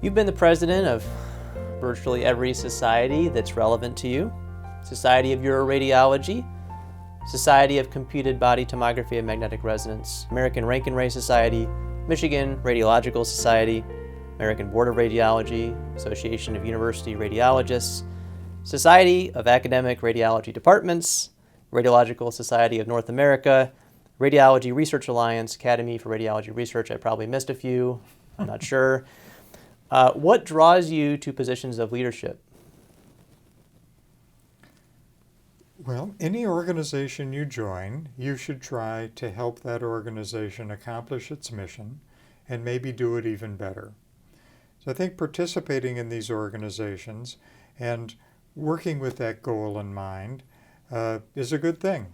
You've been the president of virtually every society that's relevant to you. Society of Uroradiology, Society of Computed Body Tomography and Magnetic Resonance, American Rankin Ray Society, Michigan Radiological Society, American Board of Radiology, Association of University Radiologists, Society of Academic Radiology Departments, Radiological Society of North America, Radiology Research Alliance, Academy for Radiology Research. I probably missed a few, I'm not sure. What draws you to positions of leadership? Well, any organization you join, you should try to help that organization accomplish its mission and maybe do it even better. So I think participating in these organizations and working with that goal in mind is a good thing.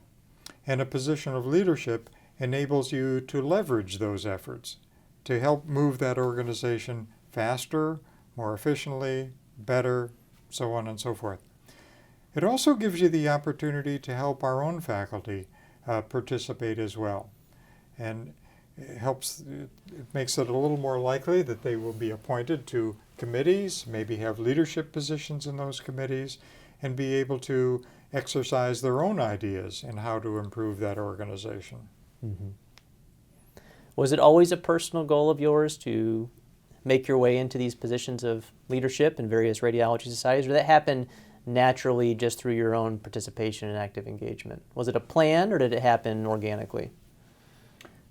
And a position of leadership enables you to leverage those efforts to help move that organization faster, more efficiently, better, so on and so forth. It also gives you the opportunity to help our own faculty participate as well. And it makes it a little more likely that they will be appointed to committees, maybe have leadership positions in those committees, and be able to exercise their own ideas in how to improve that organization. Mm-hmm. Was it always a personal goal of yours to make your way into these positions of leadership in various radiology societies, or did that happen naturally just through your own participation and active engagement? Was it a plan, or did it happen organically?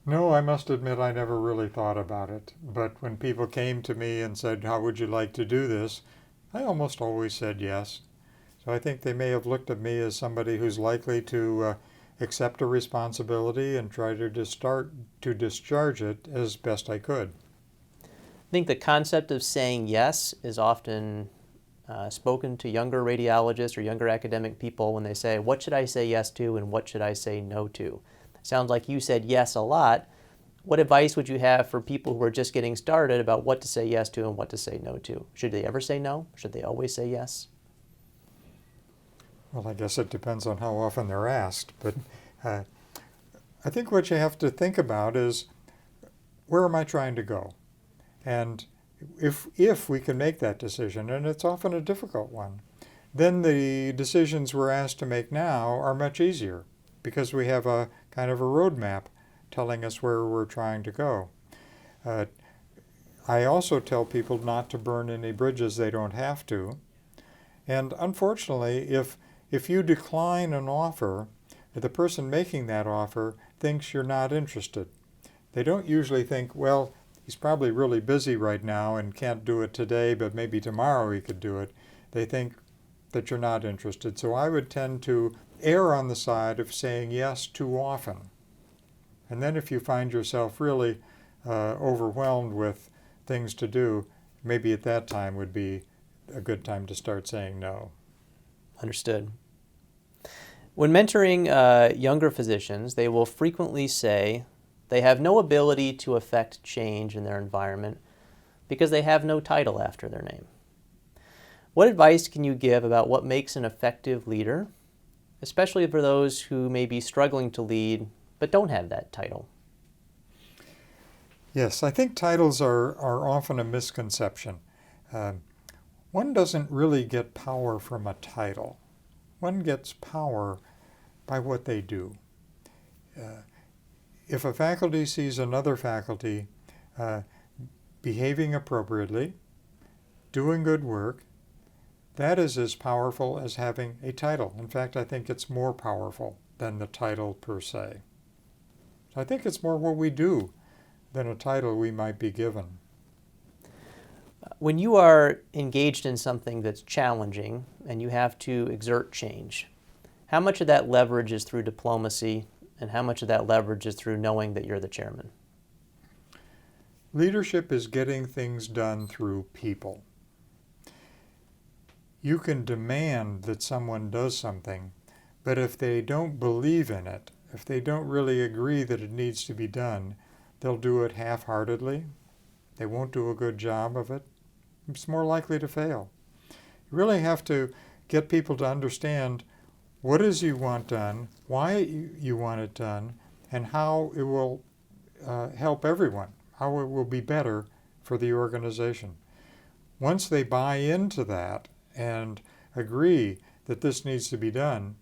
No, I must admit I never really thought about it. But when people came to me and said, "How would you like to do this?" I almost always said yes. So I think they may have looked at me as somebody who's likely to accept a responsibility and try to discharge it as best I could. I think the concept of saying yes is often spoken to younger radiologists or younger academic people when they say, what should I say yes to and what should I say no to? It sounds like you said yes a lot. What advice would you have for people who are just getting started about what to say yes to and what to say no to? Should they ever say no? Should they always say yes? Well, I guess it depends on how often they're asked. But I think what you have to think about is, where am I trying to go? And if we can make that decision, and it's often a difficult one, then the decisions we're asked to make now are much easier because we have a kind of a roadmap telling us where we're trying to go. I also tell people not to burn any bridges they don't have to. And unfortunately, if you decline an offer, the person making that offer thinks you're not interested. They don't usually think, well, he's probably really busy right now and can't do it today, but maybe tomorrow he could do it. They think that you're not interested. So I would tend to err on the side of saying yes too often. And then if you find yourself really overwhelmed with things to do, maybe at that time would be a good time to start saying no. Understood. When mentoring younger physicians, they will frequently say they have no ability to affect change in their environment because they have no title after their name. What advice can you give about what makes an effective leader, especially for those who may be struggling to lead but don't have that title? Yes, I think titles are often a misconception. One doesn't really get power from a title. One gets power by what they do. If a faculty sees another faculty behaving appropriately, doing good work, that is as powerful as having a title. In fact, I think it's more powerful than the title per se. So I think it's more what we do than a title we might be given. When you are engaged in something that's challenging and you have to exert change, how much of that leverage is through diplomacy and how much of that leverage is through knowing that you're the chairman? Leadership is getting things done through people. You can demand that someone does something, but if they don't believe in it, if they don't really agree that it needs to be done, they'll do it half-heartedly. They won't do a good job of it. It's more likely to fail. You really have to get people to understand what it is you want done, why you want it done, and how it will help everyone, how it will be better for the organization. Once they buy into that and agree that this needs to be done,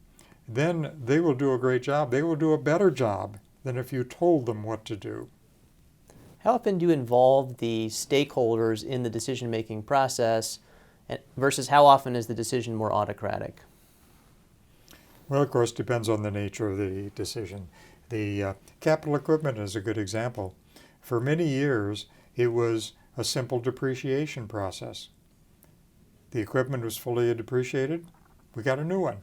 then they will do a great job. They will do a better job than if you told them what to do. How often do you involve the stakeholders in the decision-making process versus how often is the decision more autocratic? Well, of course, depends on the nature of the decision. The capital equipment is a good example. For many years, it was a simple depreciation process. The equipment was fully depreciated. We got a new one.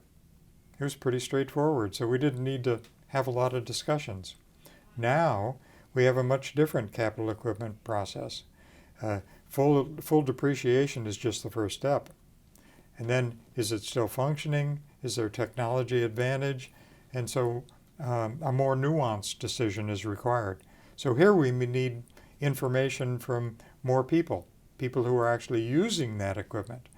It was pretty straightforward, so we didn't need to have a lot of discussions. Now, we have a much different capital equipment process. Full depreciation is just the first step. And then, is it still functioning? Is there technology advantage? And so a more nuanced decision is required. So here we need information from more people who are actually using that equipment.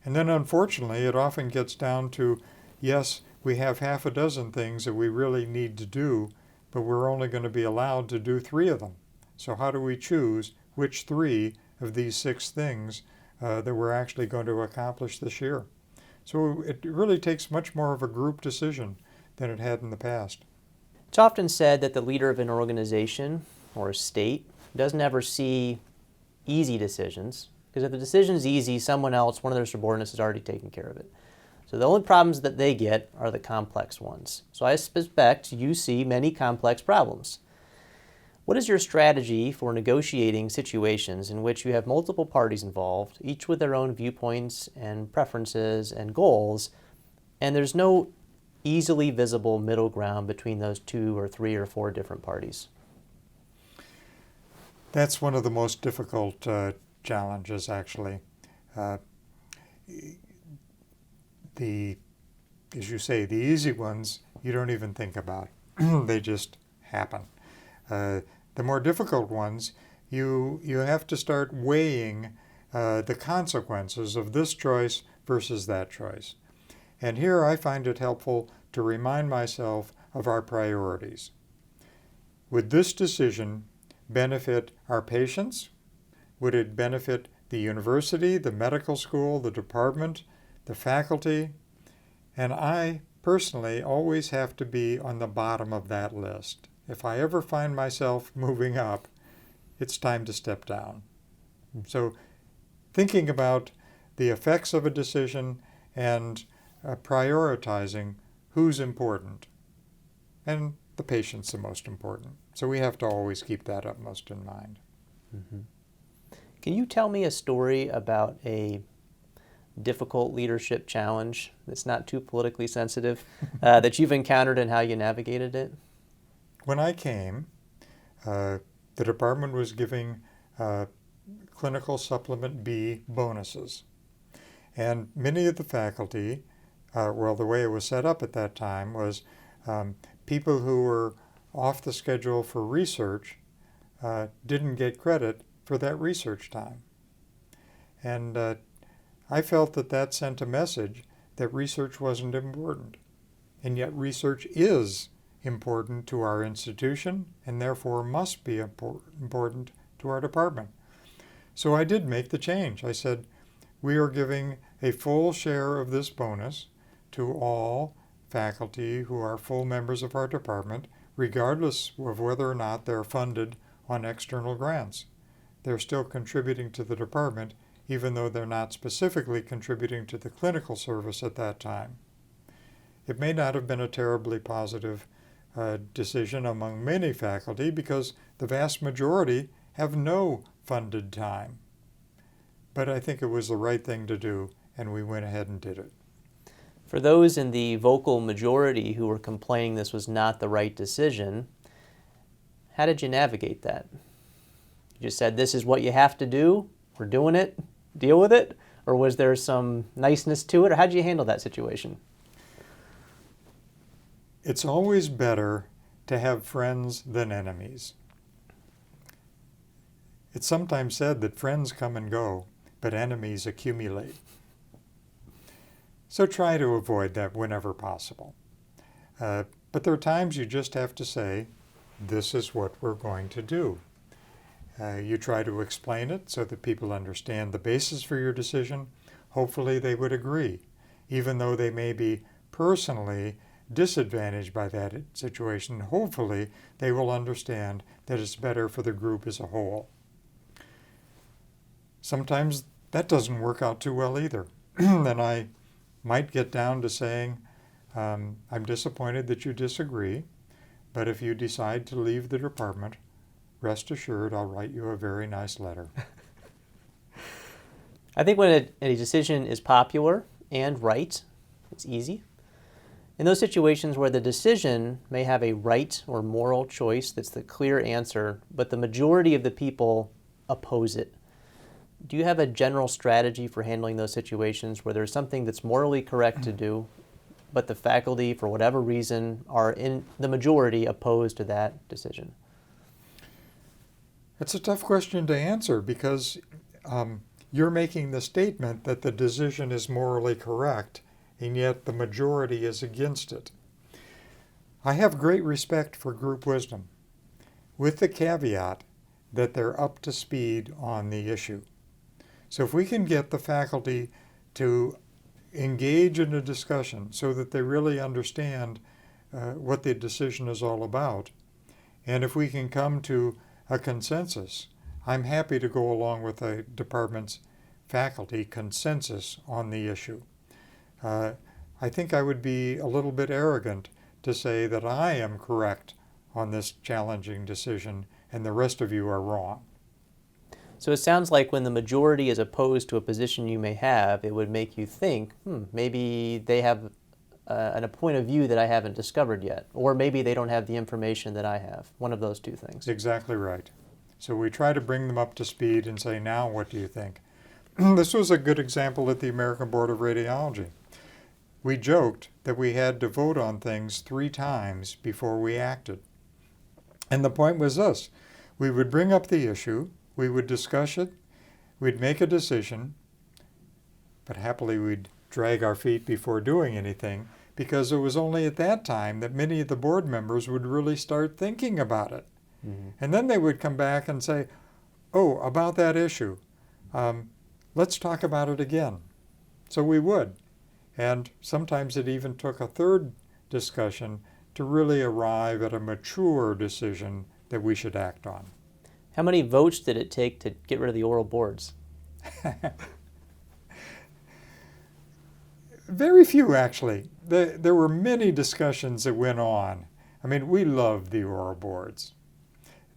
And then unfortunately, it often gets down to, yes, we have half a dozen things that we really need to do, but we're only going to be allowed to do 3 of them. So how do we choose which 3 of these 6 things that we're actually going to accomplish this year? So it really takes much more of a group decision than it had in the past. It's often said that the leader of an organization or a state doesn't ever see easy decisions, because if the decision is easy, someone else, one of their subordinates, has already taken care of it. So the only problems that they get are the complex ones. So I suspect you see many complex problems. What is your strategy for negotiating situations in which you have multiple parties involved, each with their own viewpoints and preferences and goals, and there's no easily visible middle ground between those 2 or 3 or 4 different parties? That's one of the most difficult challenges, actually. As you say, the easy ones you don't even think about. They just happen. The more difficult ones, you have to start weighing the consequences of this choice versus that choice. And here I find it helpful to remind myself of our priorities. Would this decision benefit our patients? Would it benefit the university, the medical school, the department, the faculty? And I personally always have to be on the bottom of that list. If I ever find myself moving up, it's time to step down. So thinking about the effects of a decision and prioritizing who's important. And the patient's the most important. So we have to always keep that upmost in mind. Mm-hmm. Can you tell me a story about a difficult leadership challenge that's not too politically sensitive that you've encountered and how you navigated it? When I came, the department was giving clinical supplement B bonuses. And many of the faculty, the way it was set up at that time was people who were off the schedule for research didn't get credit for that research time. And I felt that sent a message that research wasn't important. And yet research is important to our institution and therefore must be important to our department. So I did make the change. I said, we are giving a full share of this bonus to all faculty who are full members of our department, regardless of whether or not they're funded on external grants. They're still contributing to the department, even though they're not specifically contributing to the clinical service at that time. It may not have been a terribly positive decision among many faculty because the vast majority have no funded time. But I think it was the right thing to do, and we went ahead and did it. For those in the vocal majority who were complaining this was not the right decision, how did you navigate that? You just said, this is what you have to do, we're doing it, deal with it? Or was there some niceness to it? Or how did you handle that situation? It's always better to have friends than enemies. It's sometimes said that friends come and go, but enemies accumulate. So try to avoid that whenever possible. But there are times you just have to say, this is what we're going to do. You try to explain it so that people understand the basis for your decision. Hopefully they would agree, even though they may be personally disadvantaged by that situation. Hopefully they will understand that it's better for the group as a whole. Sometimes that doesn't work out too well either. Then I might get down to saying, I'm disappointed that you disagree, but if you decide to leave the department, rest assured I'll write you a very nice letter. I think when a decision is popular and right, it's easy. In those situations where the decision may have a right or moral choice that's the clear answer, but the majority of the people oppose it, do you have a general strategy for handling those situations where there's something that's morally correct to do, but the faculty, for whatever reason, are in the majority opposed to that decision? It's a tough question to answer because you're making the statement that the decision is morally correct, and yet the majority is against it. I have great respect for group wisdom, with the caveat that they're up to speed on the issue. So if we can get the faculty to engage in a discussion so that they really understand what the decision is all about, and if we can come to a consensus, I'm happy to go along with the department's faculty consensus on the issue. I think I would be a little bit arrogant to say that I am correct on this challenging decision and the rest of you are wrong. So it sounds like when the majority is opposed to a position you may have, it would make you think, maybe they have a point of view that I haven't discovered yet, or maybe they don't have the information that I have. One of those two things. Exactly right. So we try to bring them up to speed and say, now what do you think? This was a good example at the American Board of Radiology. We joked that we had to vote on things 3 times before we acted. And the point was this: we would bring up the issue, we would discuss it, we'd make a decision, but happily we'd drag our feet before doing anything, because it was only at that time that many of the board members would really start thinking about it. Mm-hmm. And then they would come back and say, oh, about that issue, let's talk about it again. So we would. And sometimes it even took a third discussion to really arrive at a mature decision that we should act on. How many votes did it take to get rid of the oral boards? Very few, actually. There were many discussions that went on. I mean, we loved the oral boards.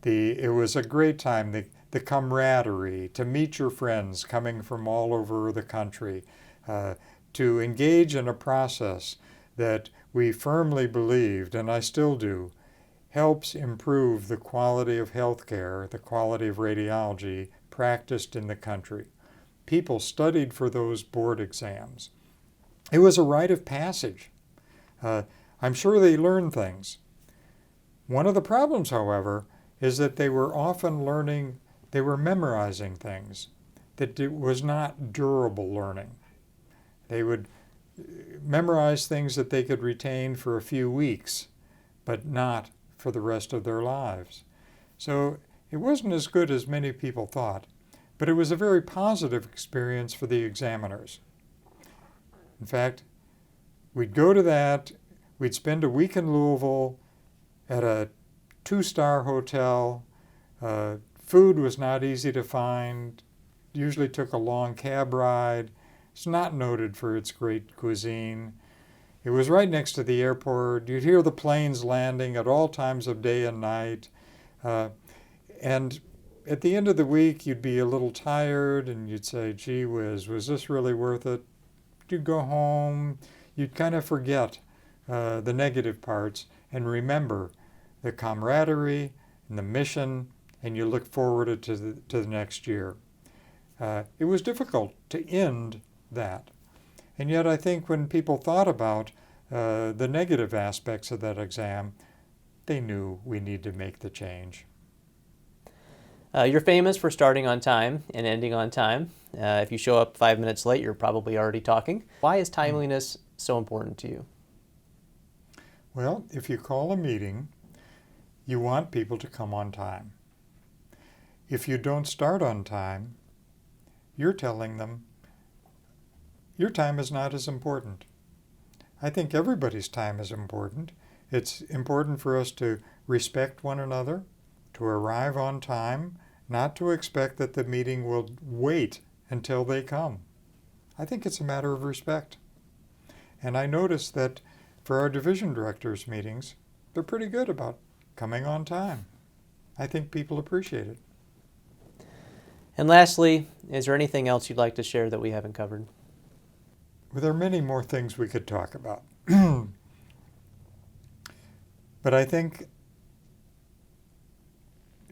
It was a great time, the camaraderie, to meet your friends coming from all over the country, to engage in a process that we firmly believed, and I still do, helps improve the quality of healthcare, the quality of radiology practiced in the country. People studied for those board exams. It was a rite of passage. I'm sure they learned things. One of the problems, however, is that they were often they were memorizing things, that it was not durable learning. They would memorize things that they could retain for a few weeks, but not for the rest of their lives. So it wasn't as good as many people thought, but it was a very positive experience for the examiners. In fact, we'd go to that, we'd spend a week in Louisville at a 2-star hotel. Food was not easy to find, usually took a long cab ride. It's not noted for its great cuisine. It was right next to the airport. You'd hear the planes landing at all times of day and night. And at the end of the week, you'd be a little tired and you'd say, gee whiz, was this really worth it? You'd go home. You'd kind of forget the negative parts and remember the camaraderie and the mission, and you look forward to the next year. It was difficult to end that. And yet I think when people thought about the negative aspects of that exam, they knew we need to make the change. You're famous for starting on time and ending on time. If you show up 5 minutes late, you're probably already talking. Why is timeliness so important to you? Well, if you call a meeting, you want people to come on time. if you don't start on time, you're telling them your time is not as important. I think everybody's time is important. It's important for us to respect one another, to arrive on time, not to expect that the meeting will wait until they come. I think it's a matter of respect. And I noticed that for our division directors' meetings, they're pretty good about coming on time. I think people appreciate it. And lastly, is there anything else you'd like to share that we haven't covered? Well, there are many more things we could talk about. But I think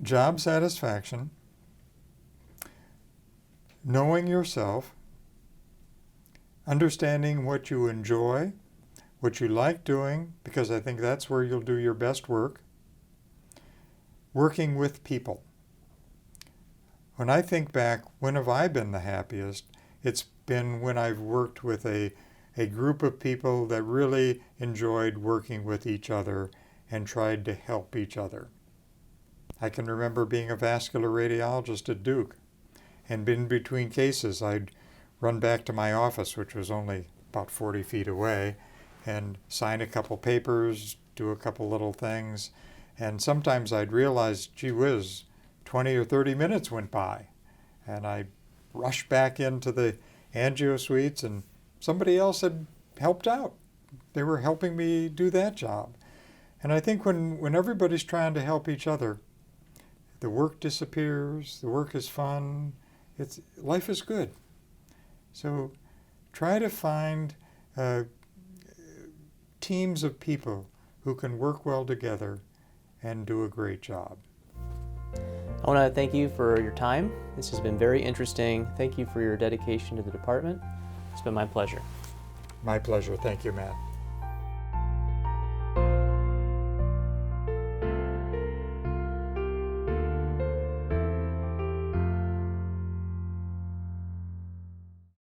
job satisfaction, knowing yourself, understanding what you enjoy, what you like doing, because I think that's where you'll do your best work, working with people. When I think back, when have I been the happiest? It's been when I've worked with a group of people that really enjoyed working with each other and tried to help each other. I can remember being a vascular radiologist at Duke, and in between cases I'd run back to my office, which was only about 40 feet away, and sign a couple papers, do a couple little things, and sometimes I'd realize, gee whiz, 20 or 30 minutes went by, and I rushed back into the angio suites, and somebody else had helped out. They were helping me do that job. And I think when everybody's trying to help each other, the work disappears, the work is fun, life is good. So try to find teams of people who can work well together and do a great job. I want to thank you for your time. This has been very interesting. Thank you for your dedication to the department. It's been my pleasure. My pleasure. Thank you, Matt.